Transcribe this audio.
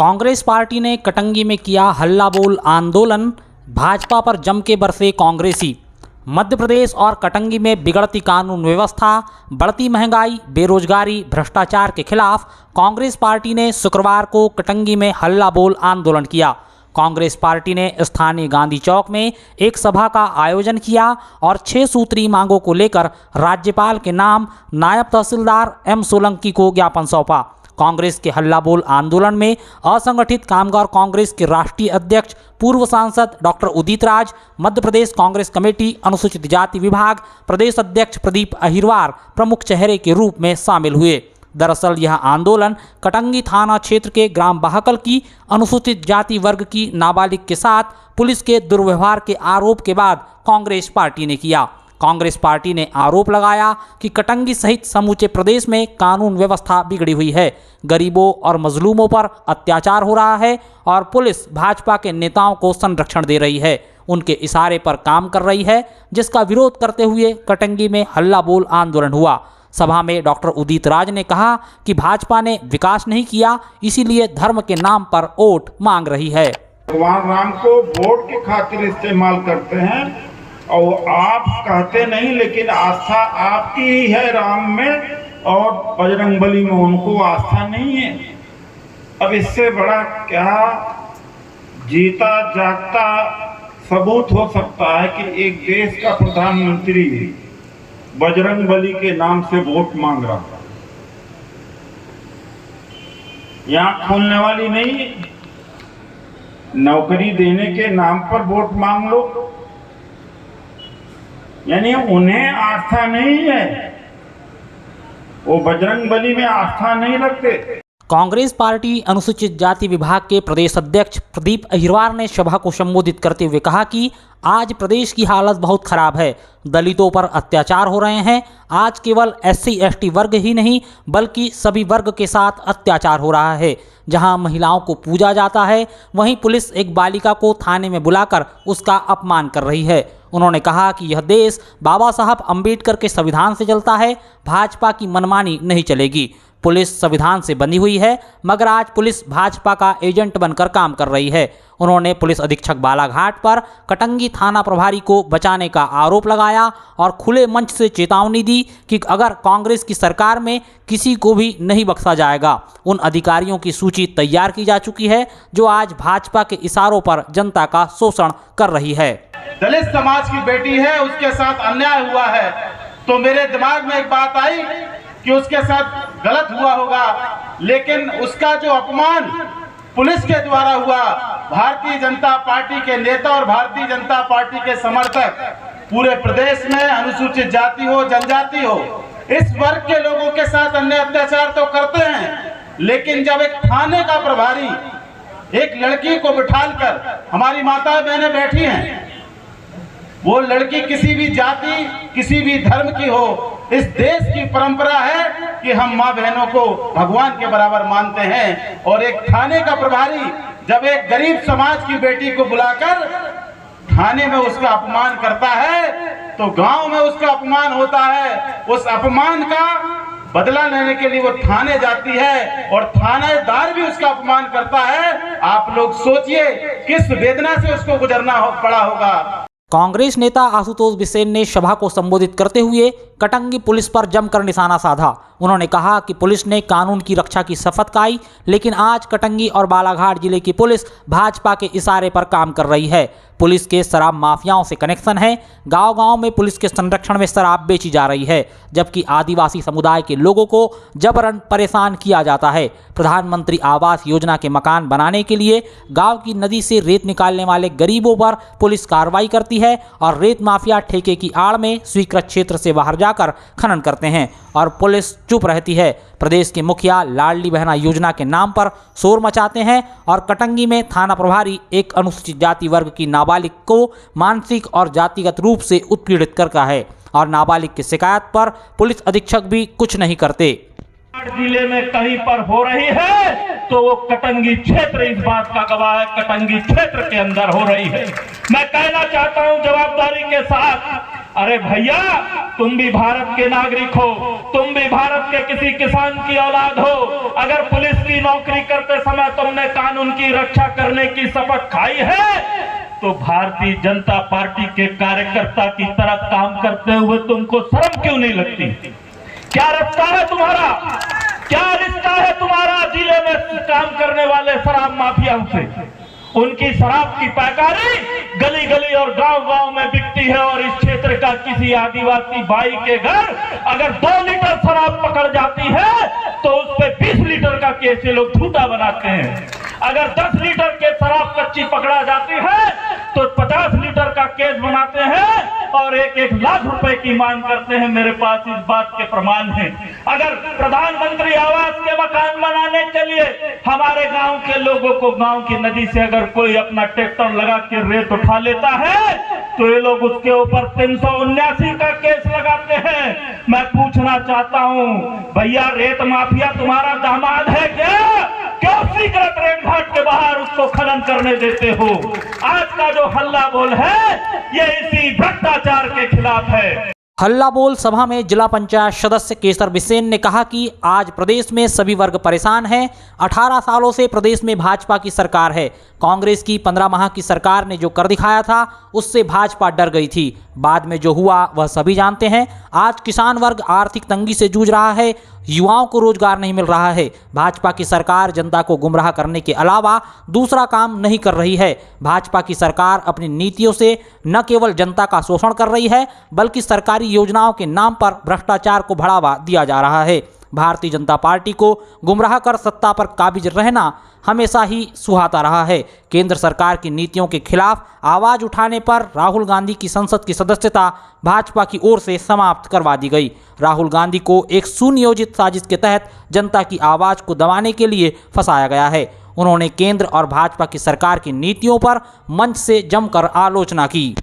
Congress party ने कटंगी में किया हल्ला बोल आंदोलन, भाजपा पर जम के बरसे कांग्रेसी। मध्य प्रदेश और कटंगी में बिगड़ती कानून व्यवस्था, बढ़ती महंगाई, बेरोजगारी, भ्रष्टाचार के खिलाफ कांग्रेस पार्टी ने शुक्रवार को कटंगी में हल्ला बोल आंदोलन किया। कांग्रेस पार्टी ने स्थानीय गांधी चौक में एक सभा का आयोजन किया और 6 सूत्री मांगों को लेकर राज्यपाल के नाम नायब तहसीलदार एम सोलंकी को ज्ञापन सौंपा। कांग्रेस के हल्ला बोल आंदोलन में असंगठित कामगार कांग्रेस के राष्ट्रीय अध्यक्ष पूर्व सांसद डॉक्टर उदित राज, मध्य प्रदेश कांग्रेस कमेटी अनुसूचित जाति विभाग प्रदेश अध्यक्ष प्रदीप अहिरवार प्रमुख चेहरे के रूप में शामिल हुए। दरअसल यह आंदोलन कटंगी थाना क्षेत्र के ग्राम बहकल की अनुसूचित जाति वर्ग की नाबालिग के साथ पुलिस के दुर्व्यवहार के आरोप के बाद कांग्रेस पार्टी ने किया। कांग्रेस पार्टी ने आरोप लगाया कि कटंगी सहित समूचे प्रदेश में कानून व्यवस्था बिगड़ी हुई है, गरीबों और मजलूमों पर अत्याचार हो रहा है और पुलिस भाजपा के नेताओं को संरक्षण दे रही है, उनके इशारे पर काम कर रही है, जिसका विरोध करते हुए कटंगी में हल्ला बोल आंदोलन हुआ। सभा में डॉक्टर उदित राज ने कहा कि भाजपा ने विकास नहीं किया, इसीलिए धर्म के नाम पर वोट मांग रही है। भगवान राम को वोट की खातिर इस्तेमाल करते हैं और आप कहते नहीं, लेकिन आस्था आपकी ही है राम में और बजरंगबली में उनको आस्था नहीं है। अब इससे बड़ा क्या जीता जागता सबूत हो सकता है कि एक देश का प्रधानमंत्री बजरंगबली के नाम से वोट मांग रहा है। यहाँ खोलने वाली नहीं, नौकरी देने के नाम पर वोट मांग लो, यानी उन्हें आस्था नहीं है, वो बजरंगबली में आस्था नहीं रखते। कांग्रेस पार्टी अनुसूचित जाति विभाग के प्रदेश अध्यक्ष प्रदीप अहिरवार ने सभा को संबोधित करते हुए कहा कि आज प्रदेश की हालत बहुत खराब है, दलितों पर अत्याचार हो रहे हैं। आज केवल SC/ST वर्ग ही नहीं बल्कि सभी वर्ग के साथ अत्याचार हो रहा है। जहां महिलाओं को पूजा जाता है, वहीं पुलिस एक बालिका को थाने में बुलाकर उसका अपमान कर रही है। उन्होंने कहा कि यह देश बाबा साहब अम्बेडकर के संविधान से चलता है, भाजपा की मनमानी नहीं चलेगी। पुलिस संविधान से बंधी हुई है, मगर आज पुलिस भाजपा का एजेंट बनकर काम कर रही है। उन्होंने पुलिस अधीक्षक बालाघाट पर कटंगी थाना प्रभारी को बचाने का आरोप लगाया और खुले मंच से चेतावनी दी कि अगर कांग्रेस की सरकार में किसी को भी नहीं बख्शा जाएगा। उन अधिकारियों की सूची तैयार की जा चुकी है जो आज भाजपा के इशारों पर जनता का शोषण कर रही है। दलित समाज की बेटी है, उसके साथ अन्याय हुआ है, तो मेरे दिमाग में एक बात आई कि उसके साथ गलत हुआ होगा, लेकिन उसका जो अपमान पुलिस के द्वारा हुआ, भारतीय जनता पार्टी के नेता और भारतीय जनता पार्टी के समर्थक पूरे प्रदेश में अनुसूचित जाति हो, जनजाति हो, इस वर्ग के लोगों के साथ अन्य अत्याचार तो करते हैं, लेकिन जब एक थाने का प्रभारी एक लड़की को बिठालकर, हमारी माताएं बहनें बैठी हैं, वो लड़की किसी भी जाति किसी भी धर्म की हो, इस देश की परंपरा है कि हम माँ बहनों को भगवान के बराबर मानते हैं, और एक थाने का प्रभारी जब एक गरीब समाज की बेटी को बुलाकर थाने में उसका अपमान करता है तो गांव में उसका अपमान होता है। उस अपमान का बदला लेने के लिए वो थाने जाती है और थानेदार भी उसका अपमान करता है। आप लोग सोचिए किस वेदना से उसको गुजरना पड़ा होगा। कांग्रेस नेता आशुतोष बिसेन ने सभा को संबोधित करते हुए कटंगी पुलिस पर जमकर निशाना साधा। उन्होंने कहा कि पुलिस ने कानून की रक्षा की शपथ खाई, लेकिन आज कटंगी और बालाघाट जिले की पुलिस भाजपा के इशारे पर काम कर रही है। पुलिस के शराब माफियाओं से कनेक्शन है। गांव-गांव में पुलिस के संरक्षण में शराब बेची जा रही है, जबकि आदिवासी समुदाय के लोगों को जबरन परेशान किया जाता है। प्रधानमंत्री आवास योजना के मकान बनाने के लिए गांव की नदी से रेत निकालने वाले गरीबों पर पुलिस कार्रवाई करती है और रेत माफिया ठेके की आड़ में स्वीकृत क्षेत्र से बाहर जाकर खनन करते हैं और पुलिस चुप रहती है। प्रदेश के मुखिया लाडली बहना योजना के नाम पर शोर मचाते हैं और कटंगी में थाना प्रभारी एक अनुसूचित जाति वर्ग की नाबालिग को मानसिक और जातिगत रूप से उत्पीड़ित करता है और नाबालिग की शिकायत पर पुलिस अधीक्षक भी कुछ नहीं करते। जिले में कहीं पर हो रही है तो वो कटंगी क्षेत्र इस बात का गवाह है, कटंगी क्षेत्र के अंदर हो रही है। मैं कहना चाहता हूं जवाबदारी के साथ अरे भैया, तुम भी भारत के नागरिक हो, तुम भी भारत के किसी किसान की औलाद हो। अगर पुलिस की नौकरी करते समय तुमने कानून की रक्षा करने की शपथ खाई है, तो भारतीय जनता पार्टी के कार्यकर्ता की तरह काम करते हुए तुमको शर्म क्यों नहीं लगती? क्या रिश्ता है तुम्हारा? क्या रिश्ता है तुम्हारा जिले में काम करने वाले शराब माफियाओं से? उनकी शराब की पैकारी गली गली और गांव गांव में बिकती है, और इस क्षेत्र का किसी आदिवासी भाई के घर अगर 2 लीटर शराब पकड़ जाती है तो उस पे 20 लीटर का केस ये लोग झूठा बनाते हैं। अगर 10 लीटर के शराब कच्ची पकड़ा जाती है तो 50 लीटर का केस बनाते हैं और 1-1 लाख रुपए की मांग करते हैं। मेरे पास इस बात के प्रमाण हैं। अगर प्रधानमंत्री आवास के मकान बनाने के लिए हमारे गांव के लोगों को गांव की नदी से अगर कोई अपना ट्रैक्टर लगा के रेत उठा लेता है तो ये लोग उसके ऊपर 379 का केस लगाते हैं। मैं पूछना चाहता हूं, भैया रेत माफिया तुम्हारा दामाद है क्या? क्यों सीक्रेट रेत घाट के बाहर उसको खनन करने देते हो? आज का जो हल्ला बोल है ये इसी भ्रष्टाचार के खिलाफ है। हल्ला बोल सभा में जिला पंचायत सदस्य केसर बिसेन ने कहा कि आज प्रदेश में सभी वर्ग परेशान हैं। 18 सालों से प्रदेश में भाजपा की सरकार है। कांग्रेस की 15 माह की सरकार ने जो कर दिखाया था उससे भाजपा डर गई थी। बाद में जो हुआ वह सभी जानते हैं। आज किसान वर्ग आर्थिक तंगी से जूझ रहा है, युवाओं को रोजगार नहीं मिल रहा है। भाजपा की सरकार जनता को गुमराह करने के अलावा दूसरा काम नहीं कर रही है। भाजपा की सरकार अपनी नीतियों से न केवल जनता का शोषण कर रही है बल्कि सरकारी योजनाओं के नाम पर भ्रष्टाचार को बढ़ावा दिया जा रहा है। भारतीय जनता पार्टी को गुमराह कर सत्ता पर काबिज रहना हमेशा ही सुहाता रहा है। केंद्र सरकार की नीतियों के खिलाफ आवाज उठाने पर राहुल गांधी की संसद की सदस्यता भाजपा की ओर से समाप्त करवा दी गई। राहुल गांधी को एक सुनियोजित साजिश के तहत जनता की आवाज को दबाने के लिए फंसाया गया है। उन्होंने केंद्र और भाजपा की सरकार की नीतियों पर मंच से जमकर आलोचना की।